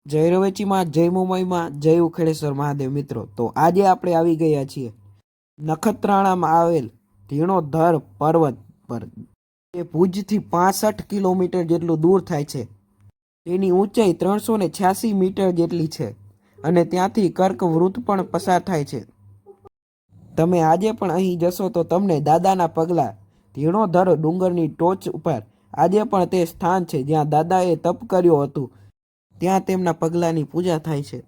જય રવેચીમાં, જય મુંબઈમાં, જય ઉખેડેશ્વર મહાદેવ મિત્રો. તો આજે આપણે આવી ગયા છીએ નખત્રાણામાં આવેલ ધીણોધર પર્વત પર. તે ભુજથી 65 કિલોમીટર જેટલું દૂર થાય છે. તેની ઊંચાઈ 386 મીટર જેટલી છે અને ત્યાંથી કર્કવૃત પણ પસાર થાય છે. તમે આજે પણ અહીં જશો તો તમને દાદાના પગલાં ધીણોધર ડુંગરની ટોચ ઉપર આજે પણ તે સ્થાન છે જ્યાં દાદાએ તપ કર્યું હતું. ત્યાં તેમના પગલાંની પૂજા થાય છે.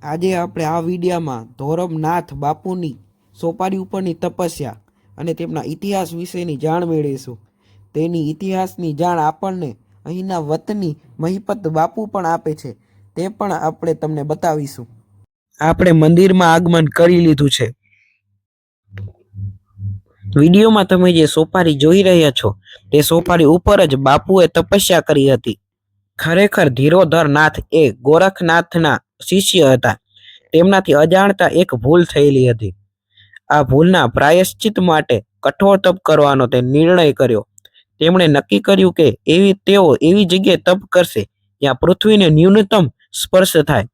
આજે આપણે આ વિડીયોમાં ધોરમનાથ બાપુની સોપારી ઉપરની તપસ્યા અને તેમના ઇતિહાસ વિશેની જાણ મેળવીશું. તેની ઇતિહાસની જાણ આપણને અહીંના વતની મહિપત બાપુ પણ આપે છે, તે પણ આપણે તમને બતાવીશું. આપણે મંદિરમાં આગમન કરી લીધું છે. વિડીયોમાં તમે જે સોપારી જોઈ રહ્યા છો તે સોપારી ઉપર જ બાપુએ તપસ્યા કરી હતી. ખરેખર ધીરોધર નાથ એ ગોરખનાથના શિષ્ય હતા. તેમનાથી અજાણતા એક ભૂલ થયેલી હતી. આ ભૂલના પ્રાયશ્ચિત માટે કઠોર તપ કરવાનો તે નિર્ણય કર્યો. તેમણે નક્કી કર્યું કે તેઓ એવી જગ્યાએ તપ કરશે જ્યાં પૃથ્વીને ન્યૂનતમ સ્પર્શ થાય.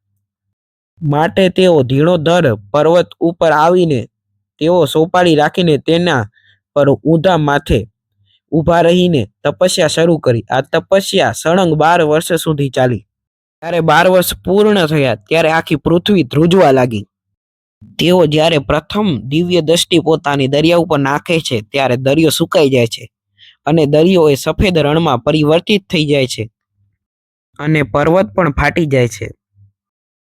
માટે તેઓ ધીણોધર પર્વત ઉપર આવીને તેઓ સોપારી રાખીને તેના પર ઊંધા માથે ઊભા રહીને તપસ્યા શરૂ કરી. આ તપસ્યા સળંગ 12 વર્ષ સુધી ચાલી. જ્યારે 12 વર્ષ પૂર્ણ થયા ત્યારે આખી પૃથ્વી ધ્રુજવા લાગી. તેઓ જ્યારે પ્રથમ દિવ્ય દ્રષ્ટિ પોતાની દરિયા ઉપર નાખે છે ત્યારે દરિયો સુકાઈ જાય છે અને દરિયો એ સફેદ રણમાં પરિવર્તિત થઈ જાય છે અને પર્વત પણ ફાટી જાય છે.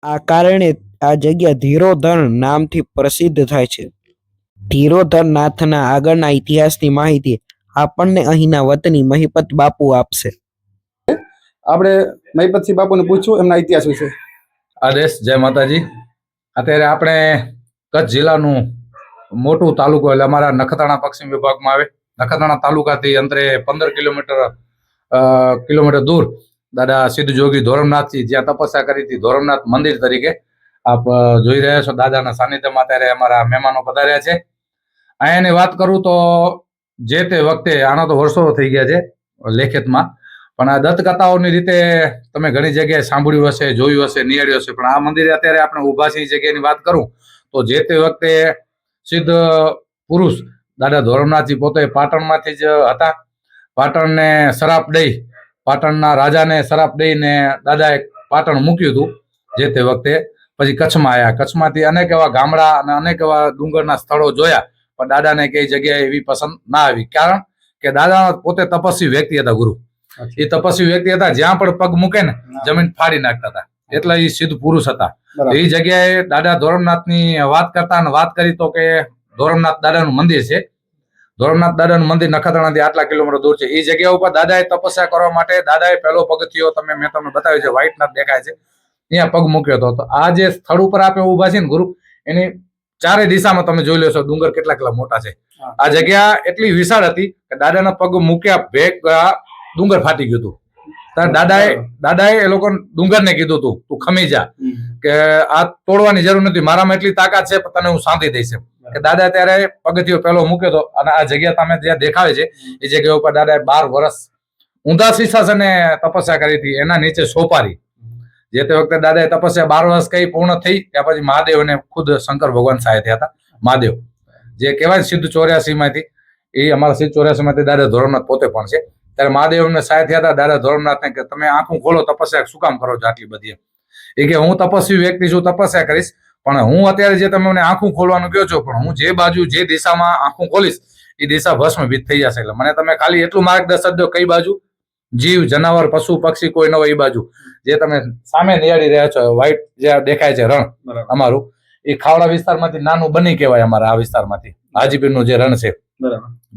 આ કારણે આ જગ્યા ધીરોધર નામથી પ્રસિદ્ધ થાય છે. ધીરોધર નાથના આગળના ઇતિહાસની માહિતી આપણને અહીંના વતની મહિપત બાપુ આપશે. આપણે મહિપતસિંહ બાપુને પૂછ્યું એમના ઇતિહાસ વિશે. આદેશ. જય માતાજી. અત્યારે આપણે કચ્છ જિલ્લાનું મોટું તાલુકો એટલે અમારા નખત્રાણા પશ્ચિમ વિભાગમાં આવે. નખત્રાણા તાલુકાથી અંતરે 15 કિલોમીટર દૂર દાદા સિદ્ધ જોગી ધોરમનાથજી જ્યાં તપસ્યા કરી હતી ધોરમનાથ મંદિર તરીકે આપ જોઈ રહ્યા છો. દાદાના સાનિધ્યમાં અત્યારે અમારા મહેમાનો પધાર્યા છે. અહીંયાની વાત કરું તો જે તે વખતે આનો તો વર્ષો થઈ ગયા છે લેખિતમાં, પણ આ દત્ત કથાઓની રીતે તમે ઘણી જગ્યાએ સાંભળ્યું હશે, જોયું હશે, નિહાળ્યું હશે. પણ આ મંદિરે અત્યારે આપણે ઊભા છીએ જગ્યાની વાત કરું તો જે તે વખતે સિદ્ધ પુરુષ દાદા ધોરમનાથજી પોતે પાટણમાંથી જ હતા. પાટણને સરાપ દઈ, પાટણના રાજાને સરાપ દઈને દાદાએ પાટણ મૂક્યું હતું જે તે વખતે. પછી કચ્છમાં આવ્યા. કચ્છમાંથી અનેક એવા ગામડા અને અનેક એવા ડુંગરના સ્થળો જોયા, પણ દાદાને કઈ જગ્યાએ એવી પસંદ ના આવી. કારણ કે દાદા પોતે તપસ્વી વ્યક્તિ હતા. ગુરુ એ તપસ્વી વ્યક્તિ હતા, જ્યાં પણ પગ મૂકે ને જમીન ફાડી નાખતા હતા. એટલે એ સિદ્ધ પુરુષ હતા. એ જગ્યાએ દાદા ધોરમનાથની વાત કરતા અને વાત કરી તો કે ધોરમનાથ દાદાનું મંદિર છે. ધોરમનાથ દાદાનું મંદિર નખત્રાણાથી આટલા કિલોમીટર દૂર છે. એ જગ્યા ઉપર દાદાએ તપસ્યા કરવા માટે દાદાએ પહેલો પગથિયો મેં તમને બતાવ્યું છે, વ્હાઇટનાથ દેખાય છે, ત્યાં પગ મૂક્યો હતો. તો આ જે સ્થળ ઉપર આપણે ઉભા છે ને ગુરુ, એની ચારે દિશામાં તમે જોઈ લેશો ડુંગર કેટલા મોટા છે. આ જગ્યા એટલી વિશાળ હતી કે દાદાના પગ મૂક્યા ભેગા ડુંગર ફાટી ગયું હતું. દાદાએ એ લોકો ડુંગરને કીધું હતું તું ખમી જા, કે આ તોડવાની જરૂર નથી, મારામાં એટલી તાકાત છે તને હું શાંતિ દઈશ. કે દાદા ત્યારે પગથિયો પહેલો મૂક્યો હતો. અને આ જગ્યા તમે જ્યાં દેખાવે છે એ જગ્યા ઉપર દાદાએ 12 વર્ષ ઊંધા શીર્ષાસને તપસ્યા કરી હતી. એના નીચે સોપારી. જે તે વખતે દાદાએ તપસ્યા 12 વર્ષ કઈ પૂર્ણ થઈ ત્યાં પછી મહાદેવને ખુદ શંકર ભગવાન સહાય થયા હતા. મહાદેવ જે કહેવાય સિદ્ધ 84 માંથી, એ અમારા સિદ્ધ 84 માંથી દાદા ધોરમનાથ પોતે પણ છે. ત્યારે મહાદેવને સહાય થયા હતા. દાદા ધોરમનાથને કે તમે આંખું ખોલો, તપસ્યા શું કામ કરો છો આટલી બધી? એ કે હું તપસ્વી વ્યક્તિ છું, તપસ્યા કરીશ, પણ હું અત્યારે જે તમે મને આંખું ખોલવાનું કહો છો, પણ હું જે બાજુ જે દિશામાં આંખું ખોલીશ એ દિશા ભસ્મભીત થઈ જશે. એટલે મને તમે ખાલી એટલું માર્ગદર્શન દો કઈ બાજુ જીવ જનાવર પશુ પક્ષી કોઈ ન હોય એ બાજુ. જે તમે સામે નિહાળી રહ્યા છો વ્હાઈટ જે દેખાય છે રણ અમારું, એ ખાવડા વિસ્તારમાંથી નાનું બની કહેવાય અમારા આ વિસ્તારમાંથી. હાજીપીરનું જે રણ છે,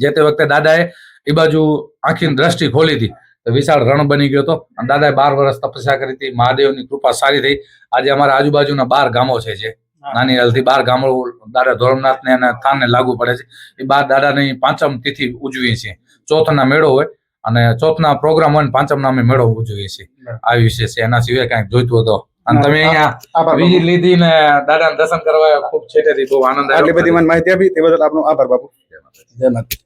જે તે વખતે દાદાએ એ બાજુ આંખીની દ્રષ્ટિ ખોલી હતી તો વિશાળ રણ બની ગયો હતો. અને દાદાએ 12 વર્ષ તપસ્યા કરી હતી. મહાદેવની કૃપા સારી થઈ. આજે અમારા આજુબાજુના 12 ગામો છે, જે નાની હલથી 12 ગામો દાદા ધોરમનાથને અને થાનને લાગુ પડે છે. એ 12 દાદાની 5મ તિથિ ઉજવીએ છીએ. ચોથના મેળો હોય અને ચોથના પ્રોગ્રામ હોય, 5મના અમે મેળો ઉજવીએ છીએ. આ વિશે છે. એના સિવાય કઈક જોઈતું હતો અને તમે અહીંયા વિઝિટ લીધી ને દાદાના દર્શન કરવા ખૂબ છેટેથી બહુ આનંદ આવ્યો. આટલી બધી મને માહિતી આપી તે બદલ આપનો આભાર બાપુ. જય માતા.